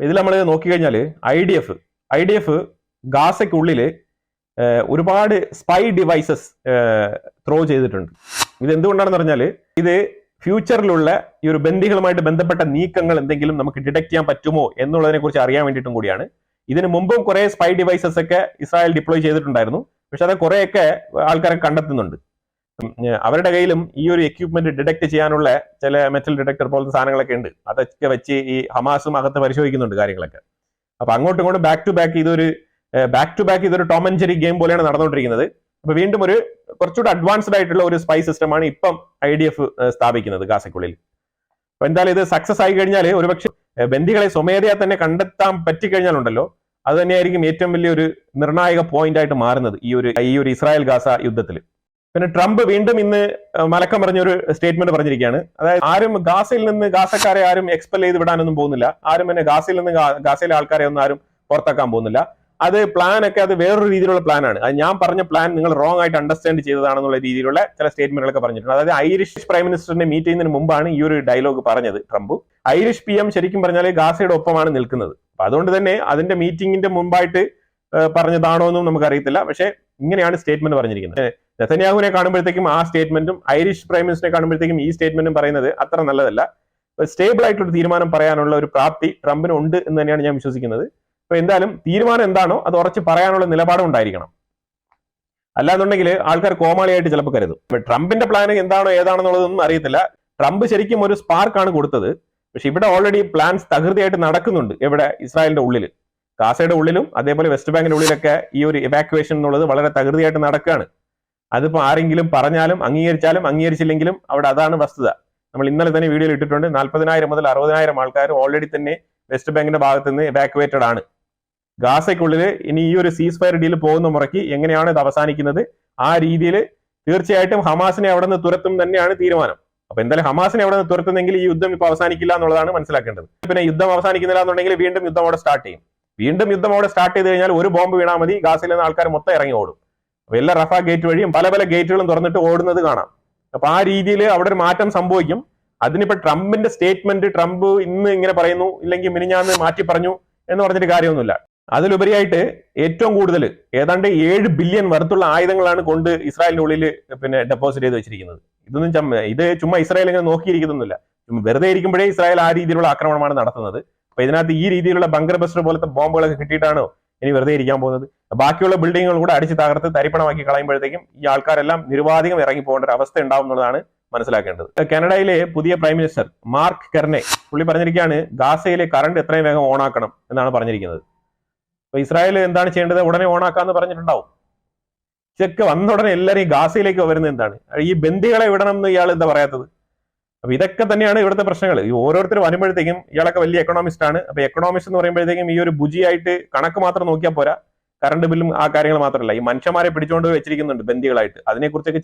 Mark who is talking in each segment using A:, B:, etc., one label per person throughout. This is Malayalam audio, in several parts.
A: ഇതിൽ നമ്മൾ നോക്കിക്കഴിഞ്ഞാൽ ഐ ഡി എഫ് ഗാസയ്ക്കുള്ളിൽ ഒരുപാട് സ്പൈ ഡിവൈസസ് ത്രോ ചെയ്തിട്ടുണ്ട്. ഇത് എന്തുകൊണ്ടാണെന്ന് പറഞ്ഞാൽ ഇത് ഫ്യൂച്ചറിലുള്ള ഈ ഒരു ബന്ദികളുമായിട്ട് ബന്ധപ്പെട്ട നീക്കങ്ങൾ എന്തെങ്കിലും നമുക്ക് ഡിറ്റക്ട് ചെയ്യാൻ പറ്റുമോ എന്നുള്ളതിനെ കുറിച്ച് അറിയാൻ വേണ്ടിയിട്ടും കൂടിയാണ്. ഇതിനു മുമ്പും കുറെ സ്പൈ ഡിവൈസസ് ഒക്കെ ഇസ്രായേൽ ഡിപ്ലോയ് ചെയ്തിട്ടുണ്ടായിരുന്നു. പക്ഷെ അത് കുറെയൊക്കെ ആൾക്കാരെ കണ്ടെത്തുന്നുണ്ട്. അവരുടെ കയ്യിലും ഈ ഒരു എക്യുപ്മെന്റ് ഡിറ്റക്ട് ചെയ്യാനുള്ള ചില മെറ്റൽ ഡിറ്റക്ടർ പോലത്തെ സാധനങ്ങളൊക്കെ ഉണ്ട്. അതൊക്കെ വെച്ച് ഈ ഹമാസും അകത്ത് പരിശോധിക്കുന്നുണ്ട് കാര്യങ്ങളൊക്കെ. അപ്പൊ അങ്ങോട്ടും ഇങ്ങോട്ടും ബാക്ക് ടു ബാക്ക് ഇതൊരു ടോം ആൻഡ് ജെറി ഗെയിം പോലെയാണ് നടന്നുകൊണ്ടിരിക്കുന്നത്. അപ്പൊ വീണ്ടും ഒരു കുറച്ചുകൂടെ അഡ്വാൻസ്ഡ് ആയിട്ടുള്ള ഒരു സ്പൈ സിസ്റ്റമാണ് ഇപ്പം IDF സ്ഥാപിക്കുന്നത് ഗാസയ്ക്കുള്ളിൽ. അപ്പൊ എന്തായാലും ഇത് സക്സസ് ആയി കഴിഞ്ഞാൽ ഒരുപക്ഷെ ബന്ദികളെ സ്വമേധയാ തന്നെ കണ്ടെത്താൻ പറ്റിക്കഴിഞ്ഞാലുണ്ടല്ലോ അത് തന്നെയായിരിക്കും ഏറ്റവും വലിയൊരു നിർണായക പോയിന്റ് ആയിട്ട് മാറുന്നത് ഈ ഒരു ഇസ്രായേൽ ഗാസ യുദ്ധത്തിൽ. പിന്നെ ട്രംപ് വീണ്ടും ഇന്ന് മലക്കം പറഞ്ഞൊരു സ്റ്റേറ്റ്മെന്റ് പറഞ്ഞിരിക്കുകയാണ്. അതായത് ആരും ഗാസക്കാരെ ആരും എക്സ്പെൽ ചെയ്ത് വിടാനൊന്നും പോകുന്നില്ല. ആരും തന്നെ ഗാസയിലെ ആൾക്കാരെ ഒന്നും ആരും പുറത്താക്കാൻ പോകുന്നില്ല. അത് പ്ലാനൊക്കെ അത് വേറൊരു രീതിയിലുള്ള പ്ലാനാണ്. അത് ഞാൻ പറഞ്ഞ പ്ലാൻ നിങ്ങൾ റോങ് ആയിട്ട് അണ്ടർസ്റ്റാൻഡ് ചെയ്തതാണെന്നുള്ള രീതിയിലുള്ള ചില സ്റ്റേറ്റ്മെന്റുകളൊക്കെ പറഞ്ഞിട്ടുണ്ട്. അതായത് ഐറിഷ് പ്രൈം മിനിസ്റ്ററിനെ മീറ്റ് ചെയ്യുന്നതിന് മുമ്പാണ് ഈ ഒരു ഡയലോഗ് പറഞ്ഞത് ട്രംപ്. ഐറിഷ് PM ശരിക്കും പറഞ്ഞാൽ ഗാസയുടെ ഒപ്പമാണ് നിൽക്കുന്നത്. അപ്പൊ അതുകൊണ്ട് തന്നെ അതിന്റെ മീറ്റിംഗിന്റെ മുമ്പായിട്ട് പറഞ്ഞതാണോ എന്നും നമുക്കറിയത്തില്ല. പക്ഷെ ഇങ്ങനെയാണ് സ്റ്റേറ്റ്മെന്റ് പറഞ്ഞിരിക്കുന്നത്. നെതന്യാഹുവിനെ കാണുമ്പോഴത്തേക്കും ആ സ്റ്റേറ്റ്മെന്റും ഐറിഷ് പ്രൈം മിനിസ്റ്ററെ കാണുമ്പോഴത്തേക്കും ഈ സ്റ്റേറ്റ്മെന്റും പറയുന്നത് അത്ര നല്ലതല്ല. സ്റ്റേബിൾ ആയിട്ടുള്ള തീരുമാനം പറയാനുള്ള ഒരു പ്രാപ്തി ട്രംപിന് ഉണ്ട് എന്ന് തന്നെയാണ് ഞാൻ വിശ്വസിക്കുന്നത്. അപ്പൊ എന്തായാലും തീരുമാനം എന്താണോ അത് ഉറച്ച് പറയാനുള്ള നിലപാടും ഉണ്ടായിരിക്കണം. അല്ലാന്നുണ്ടെങ്കിൽ ആൾക്കാർ കോമാളിയായിട്ട് ചിലപ്പോൾ കരുതും. ട്രംപിന്റെ പ്ലാൻ എന്താണോ ഏതാണെന്നുള്ളതൊന്നും അറിയത്തില്ല. ട്രംപ് ശരിക്കും ഒരു സ്പാർക്കാണ് കൊടുത്തത്. പക്ഷെ ഇവിടെ ഓൾറെഡി പ്ലാൻസ് തകൃതിയായിട്ട് നടക്കുന്നുണ്ട്. എവിടെ? ഇസ്രായേലിന്റെ ഉള്ളിൽ, ഗാസയുടെ ഉള്ളിലും അതേപോലെ വെസ്റ്റ് ബാങ്കിന്റെ ഉള്ളിലൊക്കെ ഈ ഒരു ഇവാക്യുവേഷൻ എന്നുള്ളത് വളരെ തകൃതിയായിട്ട് നടക്കുകയാണ്. അതിപ്പോ ആരെങ്കിലും പറഞ്ഞാലും അംഗീകരിച്ചാലും അംഗീകരിച്ചില്ലെങ്കിലും അവിടെ അതാണ് വസ്തുത. നമ്മൾ ഇന്നലെ തന്നെ വീഡിയോയിൽ ഇട്ടിട്ടുണ്ട്. 40,000 മുതൽ 60,000 ആൾക്കാർ ഓൾറെഡി തന്നെ വെസ്റ്റ് ബാങ്കിന്റെ ഭാഗത്ത് നിന്ന് ഇവാക്യുവേറ്റഡ് ആണ്. ഗാസയ്ക്കുള്ളിൽ ഇനി ഈ ഒരു സീസ് ഫയർ ഡീൽ പോകുന്ന മുറയ്ക്ക് എങ്ങനെയാണ് ഇത് അവസാനിക്കുന്നത് ആ രീതിയിൽ തീർച്ചയായിട്ടും ഹമാസിനെ അവിടെ നിന്ന് തുരത്തും തന്നെയാണ് തീരുമാനം. അപ്പൊ എന്തായാലും ഹമാസിനെ അവിടെ നിന്ന് തുരത്തുന്നെങ്കിൽ ഈ യുദ്ധം ഇപ്പൊ അവസാനിക്കില്ല എന്നുള്ളതാണ് മനസ്സിലാക്കേണ്ടത്. പിന്നെ യുദ്ധം അവസാനിക്കുന്നില്ല എന്നുണ്ടെങ്കിൽ വീണ്ടും യുദ്ധം അവിടെ സ്റ്റാർട്ട് ചെയ്യും. വീണ്ടും യുദ്ധം അവിടെ സ്റ്റാർട്ട് ചെയ്ത് കഴിഞ്ഞാൽ ഒരു ബോംബ് വീണാൽ മതി, ഗാസയിൽ നിന്ന് ആൾക്കാർ മൊത്തം ഇറങ്ങി ഓടും. അപ്പൊ എല്ലാ റഫ ഗേറ്റ് വഴിയും പല പല ഗേറ്റുകളും തുറന്നിട്ട് ഓടുന്നത് കാണാം. അപ്പൊ ആ രീതിയിൽ അവിടെ ഒരു മാറ്റം സംഭവിക്കും. അതിനിപ്പോ ട്രംപിന്റെ സ്റ്റേറ്റ്മെന്റ് ട്രംപ് ഇന്ന് ഇങ്ങനെ പറയുന്നു ഇല്ലെങ്കിൽ മിനിഞ്ഞാന്ന് മാറ്റി പറഞ്ഞു എന്ന് പറഞ്ഞിട്ട് കാര്യമൊന്നുമില്ല. അതിലുപരിയായിട്ട് ഏറ്റവും കൂടുതൽ ഏതാണ്ട് 7 ബില്യൺ വർത്തുള്ള ആയുധങ്ങളാണ് കൊണ്ട് ഇസ്രായേലിന്റെ ഉള്ളിൽ പിന്നെ ഡെപ്പോസിറ്റ് ചെയ്ത് വെച്ചിരിക്കുന്നത്. ഇത് ചുമ്മാ ഇസ്രായേൽ ഇങ്ങനെ നോക്കിയിരിക്കുന്നില്ല. വെറുതെ ഇരിക്കുമ്പോഴേ ഇസ്രായേൽ ആ രീതിയിലുള്ള ആക്രമണമാണ് നടത്തുന്നത്. അപ്പൊ ഇതിനകത്ത് ഈ രീതിയിലുള്ള ബങ്കർ ബസ്റ്റർ പോലത്തെ ബോംബുകളൊക്കെ കിട്ടിയിട്ടാണോ ഇനി വെറുതെ ഇരിക്കാൻ പോകുന്നത്? ബാക്കിയുള്ള ബിൽഡിങ്ങുകൾ കൂടെ അടിച്ച് തകർത്ത് തരിപ്പണമാക്കി കളയുമ്പോഴത്തേക്കും ഈ ആൾക്കാരെല്ലാം നിരുപാധികം ഇറങ്ങി പോകേണ്ട ഒരു അവസ്ഥ ഉണ്ടാവും എന്നുള്ളതാണ് മനസ്സിലാക്കേണ്ടത്. കാനഡയിലെ പുതിയ പ്രൈം മിനിസ്റ്റർ മാർക്ക് കെർനെ പുള്ളി പറഞ്ഞിരിക്കുകയാണ് ഗാസയിലെ കറണ്ട് എത്രയും വേഗം ഓണാക്കണം എന്നാണ് പറഞ്ഞിരിക്കുന്നത്. അപ്പൊ ഇസ്രായേൽ എന്താണ് ചെയ്യേണ്ടത്? ഉടനെ ഓണാക്കാന്ന് പറഞ്ഞിട്ടുണ്ടാവും. ഇതൊക്കെ വന്ന ഉടനെ എല്ലാവരും ഗാസയിലേക്ക് വരുന്നത് എന്താണ്? ഈ ബന്ദികളെ വിടണം എന്ന് ഇയാൾ എന്താ പറയാത്തത്? അപ്പൊ ഇതൊക്കെ തന്നെയാണ് ഇവിടുത്തെ പ്രശ്നങ്ങൾ. ഈ ഓരോരുത്തർ വരുമ്പോഴത്തേക്കും ഇയാളൊക്കെ വലിയ എക്കണോമിസ്റ്റ് ആണ്. അപ്പൊ എക്കണോമിസ്റ്റ് എന്ന് പറയുമ്പോഴത്തേക്കും ഈ ഒരു ബുജിയായിട്ട് കണക്ക് മാത്രം നോക്കിയാൽ പോരാ. കറണ്ട് ബില്ലും ആ കാര്യങ്ങൾ മാത്രമല്ല, ഈ മനുഷ്യന്മാരെ പിടിച്ചുകൊണ്ട് വെച്ചിരിക്കുന്നുണ്ട് ബന്ദികളായിട്ട്. അതിനെക്കുറിച്ചൊക്കെ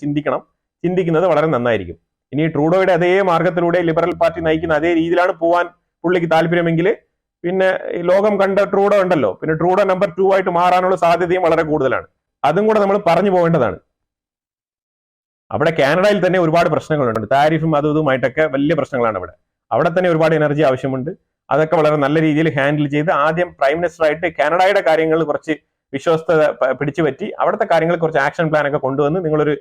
A: ചിന്തിക്കുന്നത് വളരെ നന്നായിരിക്കും. ഇനി ട്രൂഡോയുടെ അതേ മാർഗത്തിലൂടെ ലിബറൽ പാർട്ടി നയിക്കുന്ന അതേ രീതിയിലാണ് പോവാൻ പുള്ളിക്ക് താല്പര്യമെങ്കിൽ പിന്നെ ലോകം കണ്ട ട്രൂഡോ ഉണ്ടല്ലോ, പിന്നെ ട്രൂഡോ നമ്പർ 2 ആയിട്ട് മാറാനുള്ള സാധ്യതയും വളരെ കൂടുതലാണ്. അതും കൂടെ നമ്മൾ പറഞ്ഞു പോകേണ്ടതാണ്. അവിടെ കാനഡയിൽ തന്നെ ഒരുപാട് പ്രശ്നങ്ങളുണ്ട്. താരിഫും അതുമായിട്ടൊക്കെ വലിയ പ്രശ്നങ്ങളാണ് അവിടെ തന്നെ ഒരുപാട് എനർജി ആവശ്യമുണ്ട്. അതൊക്കെ വളരെ നല്ല രീതിയിൽ ഹാൻഡിൽ ചെയ്ത് ആദ്യം പ്രൈം മിനിസ്റ്റർ ആയിട്ട് കാനഡയുടെ കാര്യങ്ങൾ കുറച്ച് വിശ്വസ്തത പിടിച്ചു പറ്റി അവിടുത്തെ കാര്യങ്ങൾ കുറച്ച് ആക്ഷൻ പ്ലാൻ ഒക്കെ കൊണ്ടുവന്ന് നിങ്ങളൊരു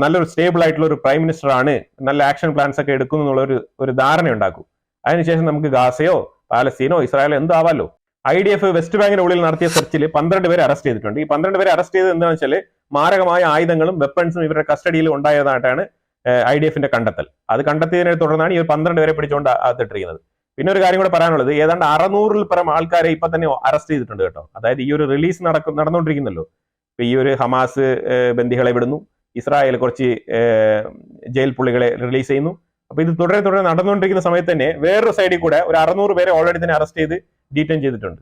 A: നല്ലൊരു സ്റ്റേബിൾ ആയിട്ടുള്ള ഒരു പ്രൈം മിനിസ്റ്റർ ആണ്, നല്ല ആക്ഷൻ പ്ലാൻസ് ഒക്കെ എടുക്കുന്നു എന്നുള്ള ഒരു ധാരണ ഉണ്ടാക്കും. അതിനുശേഷം നമുക്ക് ഗാസയോ പാലസ്തീനോ ഇസ്രായേലോ എന്താവാലോ. IDF വെസ്റ്റ് ബാങ്കിന്റെ ഉള്ളിൽ നടത്തിയ സെർച്ചിൽ 12 പേരെ അറസ്റ്റ് ചെയ്തിട്ടുണ്ട്. ഈ 12 പേരെ അറസ്റ്റ് ചെയ്തത് എന്താണെന്ന് വെച്ചാൽ മാരകമായ ആയുധങ്ങളും വെപ്പൺസും ഇവരുടെ കസ്റ്റഡിയിൽ ഉണ്ടായതായിട്ടാണ് IDFന്റെ കണ്ടെത്തൽ. അത് കണ്ടെത്തിയതിനെ തുടർന്നാണ് ഈ 12 പേരെ പിടിച്ചുകൊണ്ട് അകത്തിട്ടിരിക്കുന്നത്. പിന്നെ ഒരു കാര്യം കൂടെ പറയാനുള്ളത്, ഏതാണ്ട് 600-ൽ പരം ആൾക്കാരെ ഇപ്പൊ തന്നെ അറസ്റ്റ് ചെയ്തിട്ടുണ്ട് കേട്ടോ. അതായത് ഈ ഒരു റിലീസ് നടന്നുകൊണ്ടിരിക്കുന്നല്ലോ. ഇപ്പൊ ഈ ഒരു ഹമാസ് ബന്ദികളെ വിടുന്നു, ഇസ്രായേൽ കുറച്ച് ജയിൽ പുള്ളികളെ റിലീസ് ചെയ്യുന്നു. അപ്പൊ ഇത് തുടരെ നടന്നുകൊണ്ടിരിക്കുന്ന സമയത്ത് തന്നെ വേറൊരു സൈഡിൽ കൂടെ ഒരു 600 പേരെ ഓൾറെഡി തന്നെ അറസ്റ്റ് ചെയ്ത് ഡീറ്റെയിൻ ചെയ്തിട്ടുണ്ട്.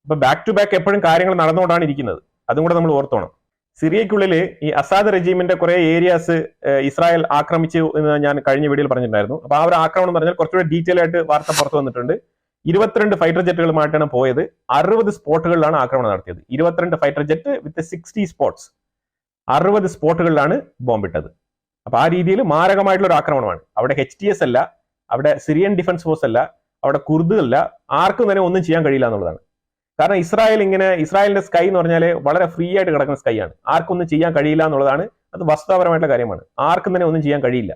A: അപ്പൊ ബാക്ക് ടു ബാക്ക് എപ്പോഴും കാര്യങ്ങൾ നടന്നുകൊണ്ടാണ് ഇരിക്കുന്നത്. അതും കൂടെ നമ്മൾ ഓർത്തോണം. സിറിയയ്ക്കുള്ളിൽ ഈ അസാദ് റെജീമിന്റെ കുറെ ഏരിയാസ് ഇസ്രായേൽ ആക്രമിച്ചു എന്ന് ഞാൻ കഴിഞ്ഞ വീഡിയോയിൽ പറഞ്ഞിട്ടുണ്ടായിരുന്നു. അപ്പൊ ആ ഒരു ആക്രമണം പറഞ്ഞാൽ കുറച്ചുകൂടെ ഡീറ്റെയിൽ ആയിട്ട് വാർത്ത പുറത്തു വന്നിട്ടുണ്ട്. 22 ഫൈറ്റർ ജെറ്റുകളുമായിട്ടാണ് പോയത്. 60 സ്പോട്ടുകളിലാണ് ആക്രമണം നടത്തിയത്. 22 ഫൈറ്റർ ജെറ്റ് വിത്ത് 60 സ്പോട്ട്സ്, 60 സ്പോട്ടുകളിലാണ് ബോംബിട്ടത്. അപ്പൊ ആ രീതിയിൽ മാരകമായിട്ടുള്ള ഒരു ആക്രമണമാണ്. അവിടെ HTS അല്ല, അവിടെ സിറിയൻ ഡിഫൻസ് ഫോഴ്സ് അല്ല, അവിടെ കുർദുകളില്ല, ആർക്കും തന്നെ ഒന്നും ചെയ്യാൻ കഴിയില്ല എന്നുള്ളതാണ്. കാരണം ഇസ്രായേലിന്റെ സ്കൈ എന്ന് പറഞ്ഞാൽ വളരെ ഫ്രീ ആയിട്ട് കിടക്കുന്ന സ്കൈ ആണ്. ആർക്കും ഒന്നും ചെയ്യാൻ കഴിയില്ല എന്നുള്ളതാണ്, അത് വസ്തുതാപരമായിട്ടുള്ള കാര്യമാണ്. ആർക്കും തന്നെ ഒന്നും ചെയ്യാൻ കഴിയില്ല.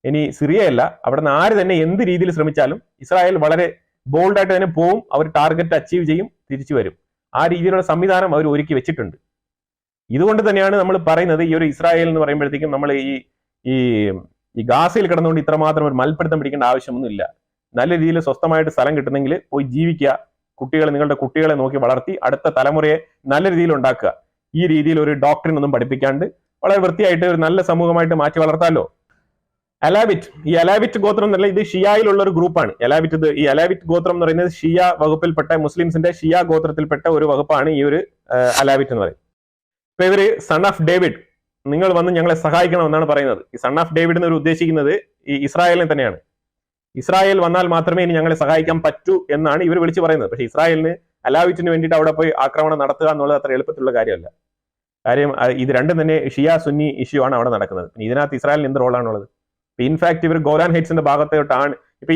A: ഇനി സിറിയയല്ല, അവിടെ നിന്ന് ആര് തന്നെ എന്ത് രീതിയിൽ ശ്രമിച്ചാലും ഇസ്രായേൽ വളരെ ബോൾഡായിട്ട് തന്നെ പോവും, അവർ ടാർഗറ്റ് അച്ചീവ് ചെയ്യും, തിരിച്ചു വരും. ആ രീതിയിലുള്ള സംവിധാനം അവർ ഒരുക്കി വെച്ചിട്ടുണ്ട്. ഇതുകൊണ്ട് തന്നെയാണ് നമ്മൾ പറയുന്നത്, ഈ ഒരു ഇസ്രായേൽ എന്ന് പറയുമ്പോഴത്തേക്കും നമ്മൾ ഈ ഗാസയിൽ കിടന്നുകൊണ്ട് ഇത്രമാത്രം ഒരു മൽപ്പിടുത്തം പിടിക്കേണ്ട ആവശ്യമൊന്നുമില്ല. നല്ല രീതിയിൽ സ്വസ്ഥമായിട്ട് സ്ഥലം കിട്ടുന്നെങ്കിൽ പോയി ജീവിക്കുക, നിങ്ങളുടെ കുട്ടികളെ നോക്കി വളർത്തി അടുത്ത തലമുറയെ നല്ല രീതിയിൽ ഉണ്ടാക്കുക. ഈ രീതിയിൽ ഒരു ഡോക്ടറിൻ ഒന്നും പഠിപ്പിക്കാണ്ട് വളരെ വൃത്തിയായിട്ട് ഒരു നല്ല സമൂഹമായിട്ട് മാറ്റി വളർത്താമല്ലോ. ഈ അലാവിറ്റ് ഗോത്രം എന്നല്ല, ഇത് ഷിയായിലുള്ള ഒരു ഗ്രൂപ്പാണ്. ഈ അലാവിറ്റ് ഗോത്രം എന്ന് പറയുന്നത് ഷിയ വകുപ്പിൽപ്പെട്ട, മുസ്ലിംസിന്റെ ഷിയ ഗോത്രത്തിൽപ്പെട്ട ഒരു വകുപ്പാണ് ഈ ഒരു അലാവിറ്റ് എന്ന് പറയുന്നത്. ഇപ്പൊ ഇവര് സൺ ഓഫ് ഡേവിഡ്, നിങ്ങൾ വന്ന് ഞങ്ങളെ സഹായിക്കണം എന്നാണ് പറയുന്നത്. ഈ സൺ ഓഫ് ഡേവിഡ് എന്ന് ഉദ്ദേശിക്കുന്നത് ഈ ഇസ്രായേലിനെ തന്നെയാണ്. ഇസ്രായേൽ വന്നാൽ മാത്രമേ ഇനി ഞങ്ങളെ സഹായിക്കാൻ പറ്റൂ എന്നാണ് ഇവർ വിളിച്ചു പറയുന്നത്. പക്ഷേ ഇസ്രായേലിന് അലാവിറ്റിന് വേണ്ടിയിട്ട് അവിടെ പോയി ആക്രമണം നടത്തുക എന്നുള്ളത് അത്ര എളുപ്പത്തിലുള്ള കാര്യമല്ല. കാര്യം ഇത് രണ്ടും തന്നെ ഷിയ സുന്നി ഇഷ്യൂ ആണ് അവിടെ നടക്കുന്നത്. ഇതിനകത്ത് ഇസ്രായേലിന് എന്ത് റോളാണുള്ളത്? ഇൻഫാക്ട് ഇവർ ഗോലാൻ ഹൈറ്റ്സിന്റെ ഭാഗത്തോട്ടാണ് ഇപ്പൊ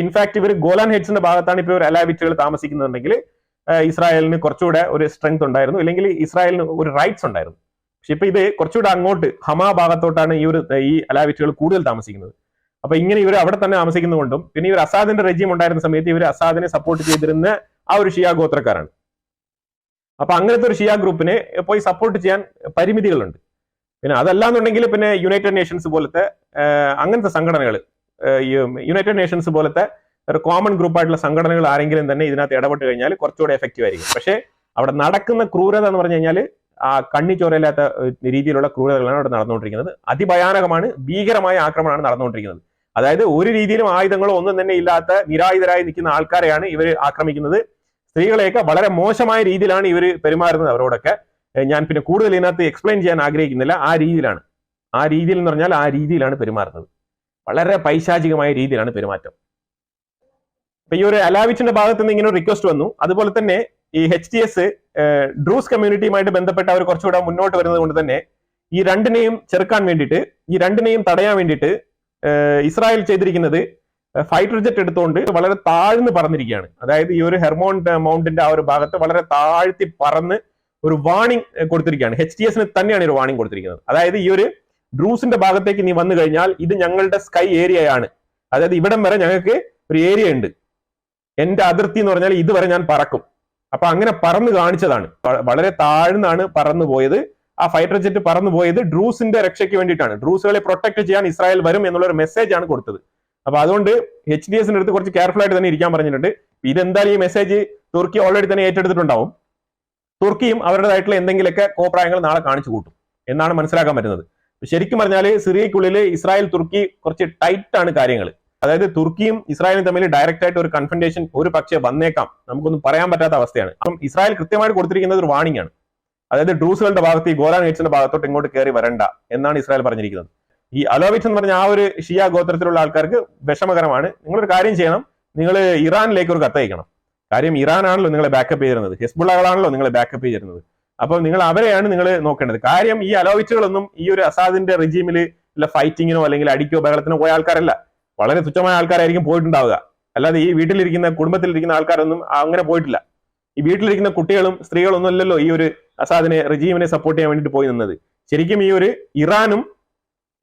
A: ഇവർ അലാവിറ്റുകൾ താമസിക്കുന്നുണ്ടെങ്കിൽ ഇസ്രായേലിന് കുറച്ചുകൂടെ ഒരു സ്ട്രെങ്ത് ഉണ്ടായിരുന്നു, അല്ലെങ്കിൽ ഇസ്രായേലിന് ഒരു റൈറ്റ്സ് ഉണ്ടായിരുന്നു. പക്ഷെ ഇപ്പൊ ഇത് കുറച്ചുകൂടെ അങ്ങോട്ട് ഹമാ ഭാഗത്തോട്ടാണ് ഈ അലാവിറ്റുകൾ കൂടുതൽ താമസിക്കുന്നത്. അപ്പൊ ഇങ്ങനെ ഇവർ അവിടെ തന്നെ താമസിക്കുന്നതുകൊണ്ടും പിന്നെ ഇവർ അസാദിന്റെ റെജീം ഉണ്ടായിരുന്ന സമയത്ത് ഇവർ അസാദിനെ സപ്പോർട്ട് ചെയ്തിരുന്ന ആ ഒരു ഷിയ ഗോത്രക്കാരാണ്. അപ്പൊ അങ്ങനത്തെ ഒരു ഷിയ ഗ്രൂപ്പിനെ പോയി സപ്പോർട്ട് ചെയ്യാൻ പരിമിതികളുണ്ട്. പിന്നെ അതല്ലാന്നുണ്ടെങ്കിൽ പിന്നെ യുണൈറ്റഡ് നേഷൻസ് പോലത്തെ അങ്ങനത്തെ സംഘടനകൾ, യുണൈറ്റഡ് നേഷൻസ് പോലത്തെ ഒരു കോമൺ ഗ്രൂപ്പായിട്ടുള്ള സംഘടനകൾ ആരെങ്കിലും തന്നെ ഇതിനകത്ത് ഇടപെട്ട് കഴിഞ്ഞാൽ കുറച്ചുകൂടെ എഫക്റ്റീവ് ആയിരിക്കും. പക്ഷേ അവിടെ നടക്കുന്ന ക്രൂരത എന്ന് പറഞ്ഞു കഴിഞ്ഞാൽ ആ കണ്ണിച്ചോരയില്ലാത്ത രീതിയിലുള്ള ക്രൂരതകളാണ് അവിടെ നടന്നുകൊണ്ടിരിക്കുന്നത്. അതിഭയാനകമാണ്, ഭീകരമായ ആക്രമണമാണ് നടന്നുകൊണ്ടിരിക്കുന്നത്. അതായത് ഒരു രീതിയിലും ആയുധങ്ങളോ ഒന്നും തന്നെ ഇല്ലാത്ത നിരായുധരായി നിൽക്കുന്ന ആൾക്കാരെയാണ് ഇവർ ആക്രമിക്കുന്നത്. സ്ത്രീകളെയൊക്കെ വളരെ മോശമായ രീതിയിലാണ് ഇവർ പെരുമാറുന്നത് അവരോടൊക്കെ. ഞാൻ പിന്നെ കൂടുതൽ ഇതിനകത്ത് എക്സ്പ്ലെയിൻ ചെയ്യാൻ ആഗ്രഹിക്കുന്നില്ല. ആ രീതിയിൽ എന്ന് പറഞ്ഞാൽ ആ രീതിയിലാണ് പെരുമാറുന്നത്. വളരെ പൈശാചികമായ രീതിയിലാണ് പെരുമാറ്റം. ഇപ്പൊ ഈ ഒരു അലാവിറ്റിന്റെ ഭാഗത്ത് നിന്ന് ഇങ്ങനെ ഒരു റിക്വസ്റ്റ് വന്നു. അതുപോലെ തന്നെ ഈ HTS ഡ്രൂസ് കമ്മ്യൂണിറ്റിയുമായിട്ട് ബന്ധപ്പെട്ട് അവർ കുറച്ചുകൂടെ മുന്നോട്ട് വരുന്നത് കൊണ്ട് തന്നെ ഈ രണ്ടിനെയും ചെറുക്കാൻ വേണ്ടിയിട്ട്, ഈ രണ്ടിനെയും തടയാൻ വേണ്ടിയിട്ട് ഇസ്രായേൽ ചെയ്തിരിക്കുന്നത് ഫൈറ്റർ ജെറ്റ് എടുത്തുകൊണ്ട് വളരെ താഴ്ന്ന് പറന്നിരിക്കുകയാണ്. അതായത് ഈ ഒരു ഹെർമോൺ മൗണ്ടിന്റെ ആ ഒരു ഭാഗത്ത് വളരെ താഴ്ത്തി പറന്ന് ഒരു വാണിംഗ് കൊടുത്തിരിക്കുകയാണ്. HTS തന്നെയാണ് ഒരു വാണിംഗ് കൊടുത്തിരിക്കുന്നത്. അതായത് ഈ ഒരു ഡ്രൂസിന്റെ ഭാഗത്തേക്ക് നീ വന്നു കഴിഞ്ഞാൽ ഇത് ഞങ്ങളുടെ സ്കൈ ഏരിയയാണ്, അതായത് ഇവിടം വരെ ഞങ്ങൾക്ക് ഒരു ഏരിയ ഉണ്ട്, എന്റെ അതിർത്തി എന്ന് പറഞ്ഞാൽ ഇതുവരെ ഞാൻ പറക്കും. അപ്പൊ അങ്ങനെ പറന്ന് കാണിച്ചതാണ്. വളരെ താഴ്ന്നാണ് പറന്നു പോയത്. ആ ഫൈറ്റർ ജെറ്റ് പറന്നു പോയത് ഡ്രൂസിന്റെ രക്ഷയ്ക്ക് വേണ്ടിയിട്ടാണ്. ഡ്രൂസുകളെ പ്രൊട്ടക്ട് ചെയ്യാൻ ഇസ്രായേൽ വരും എന്നുള്ള ഒരു മെസ്സേജ് ആണ് കൊടുത്തത്. അപ്പൊ അതുകൊണ്ട് HTSന്റെ അടുത്ത് കുറച്ച് കെയർഫുൾ ആയിട്ട് തന്നെ ഇരിക്കാൻ പറഞ്ഞിട്ടുണ്ട്. ഇതെന്തായാലും ഈ മെസ്സേജ് തുർക്കി ഓൾറെഡി തന്നെ ഏറ്റെടുത്തിട്ടുണ്ടാവും. തുർക്കിയും അവരുടേതായിട്ടുള്ള എന്തെങ്കിലുമൊക്കെ കോപ്രായങ്ങൾ നാളെ കാണിച്ചു കൂട്ടും എന്നാണ് മനസ്സിലാക്കാൻ പറ്റുന്നത്. ശരിക്കും പറഞ്ഞാൽ സിറിയക്കുള്ളിൽ ഇസ്രായേൽ തുർക്കി കുറച്ച് ടൈറ്റ് ആണ് കാര്യങ്ങൾ. അതായത് തുർക്കിയും ഇസ്രായേലും തമ്മിൽ ഡയറക്റ്റ് ആയിട്ട് ഒരു കൺഫ്രണ്ടേഷൻ ഒരു പക്ഷേ വന്നേക്കാം, നമുക്കൊന്നും പറയാൻ പറ്റാത്ത അവസ്ഥയാണ്. അപ്പം ഇസ്രായേൽ കൃത്യമായിട്ട് കൊടുത്തിരിക്കുന്നത് ഒരു വാണിംഗ് ആണ്. അതായത് ഡ്രൂസുകളുടെ ഭാഗത്ത്, ഈ ഗോലാൻ ഹൈറ്റ്സിന്റെ ഭാഗത്തോട്ട് ഇങ്ങോട്ട് കയറി വരണ്ട എന്നാണ് ഇസ്രായേൽ പറഞ്ഞിരിക്കുന്നത്. ഈ അലോവിറ്റ് എന്ന് പറഞ്ഞ ആ ഒരു ഷിയ ഗോത്രത്തിലുള്ള ആൾക്കാർക്ക് വിഷമകരമാണ്. നിങ്ങളൊരു കാര്യം ചെയ്യണം, നിങ്ങൾ ഇറാനിലേക്ക് ഒരു കത്തയക്കണം. കാര്യം ഇറാനാണല്ലോ നിങ്ങളെ ബാക്കപ്പ് ചെയ്തിരുന്നത്, ഹിസ്ബുള്ളകളാണല്ലോ നിങ്ങളെ ബാക്കപ്പ് ചെയ്തിരുന്നത്. അപ്പോൾ നിങ്ങൾ അവരെയാണ് നിങ്ങൾ നോക്കേണ്ടത്. കാര്യം ഈ അലോവിറ്റുകളൊന്നും ഈ ഒരു അസാദിന്റെ റെജീമിൽ ഫൈറ്റിങ്ങിനോ അല്ലെങ്കിൽ അടിക്കോ ബഹളത്തിനോ പോയ ആൾക്കാരല്ല. വളരെ തുച്ഛമായ ആൾക്കാരായിരിക്കും പോയിട്ടുണ്ടാവുക. അല്ലാതെ ഈ വീട്ടിലിരിക്കുന്ന കുടുംബത്തിലിരിക്കുന്ന ആൾക്കാരൊന്നും അങ്ങനെ പോയിട്ടില്ല. ഈ വീട്ടിലിരിക്കുന്ന കുട്ടികളും സ്ത്രീകളൊന്നും അല്ലല്ലോ ഈ ഒരു അസാദിനെ റെജീമിനെ സപ്പോർട്ട് ചെയ്യാൻ വേണ്ടിയിട്ട് പോയി നിന്നത്. ശരിക്കും ഈ ഒരു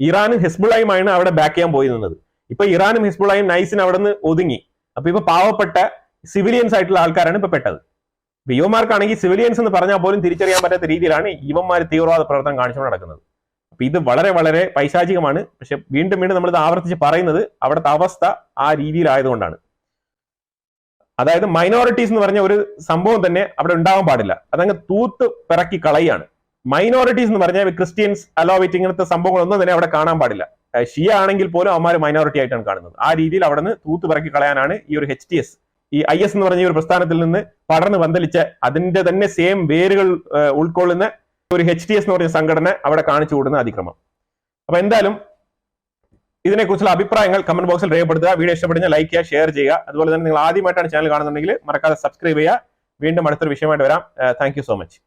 A: ഇറാനും ഹെസ്ബുള്ളയുമാണ് അവിടെ ബാക്ക് ചെയ്യാൻ പോയി നിന്നത്. ഇപ്പൊ ഇറാനും ഹെസ്ബുള്ളയും നൈസിന് അവിടെ നിന്ന് ഒതുങ്ങി. അപ്പൊ ഇപ്പൊ പാവപ്പെട്ട സിവിലിയൻസ് ആയിട്ടുള്ള ആൾക്കാരാണ് ഇപ്പൊ പെട്ടത്. ഇവന്മാർക്കാണെങ്കിൽ സിവിലിയൻസ് എന്ന് പറഞ്ഞാൽ പോലും തിരിച്ചറിയാൻ പറ്റാത്ത രീതിയിലാണ് ഇവന്മാർ തീവ്രവാദ പ്രവർത്തനം കാണിച്ചുകൊണ്ട് നടക്കുന്നത്. അപ്പൊ ഇത് വളരെ വളരെ പൈശാചികമാണ്. പക്ഷെ വീണ്ടും നമ്മളിത് ആവർത്തിച്ച് പറയുന്നത് അവിടുത്തെ അവസ്ഥ ആ രീതിയിലായതുകൊണ്ടാണ്. അതായത് മൈനോറിറ്റീസ് എന്ന് പറഞ്ഞ ഒരു സംഭവം തന്നെ അവിടെ ഉണ്ടാവാൻ പാടില്ല. അതങ്ങ് തൂത്ത് പിറക്കി കളയാണ്. മൈനോറിറ്റീസ് എന്ന് പറഞ്ഞാൽ ക്രിസ്ത്യൻസ്, അലോവിറ്റ്, ഇങ്ങനത്തെ സംഭവങ്ങളൊന്നും തന്നെ അവിടെ കാണാൻ പാടില്ല. ഷിയ ആണെങ്കിൽ പോലും അവന്മാർ മൈനോറിറ്റി ആയിട്ടാണ് കാണുന്നത്. ആ രീതിയിൽ അവിടെ നിന്ന് തൂത്ത് പിറക്കി കളയാനാണ് ഈ ഒരു HTS, ഈ IS എന്ന് പറഞ്ഞ ഒരു പ്രസ്ഥാനത്തിൽ നിന്ന് പടർന്ന് പന്തലിച്ച അതിന്റെ തന്നെ സെയിം വേരുകൾ ഉൾക്കൊള്ളുന്ന ഒരു HTS എന്ന് പറഞ്ഞ സംഘടന അവിടെ കാണിച്ചു കൂടുന്ന അതിക്രമം. അപ്പൊ എന്തായാലും ഇതിനെക്കുറിച്ചുള്ള അഭിപ്രായങ്ങൾ കമന്റ് ബോക്സിൽ രേഖപ്പെടുത്തുക. വീഡിയോ ഇഷ്ടപ്പെടുന്ന ലൈക്ക് ചെയ്യുക, ഷെയർ ചെയ്യുക. അതുപോലെ തന്നെ നിങ്ങൾ ആദ്യമായിട്ടാണ് ചാനൽ കാണുന്നുണ്ടെങ്കിൽ മറക്കാതെ സബ്സ്ക്രൈബ് ചെയ്യുക. വീണ്ടും അടുത്തൊരു വിഷയമായിട്ട് വരാം. Thank you so much.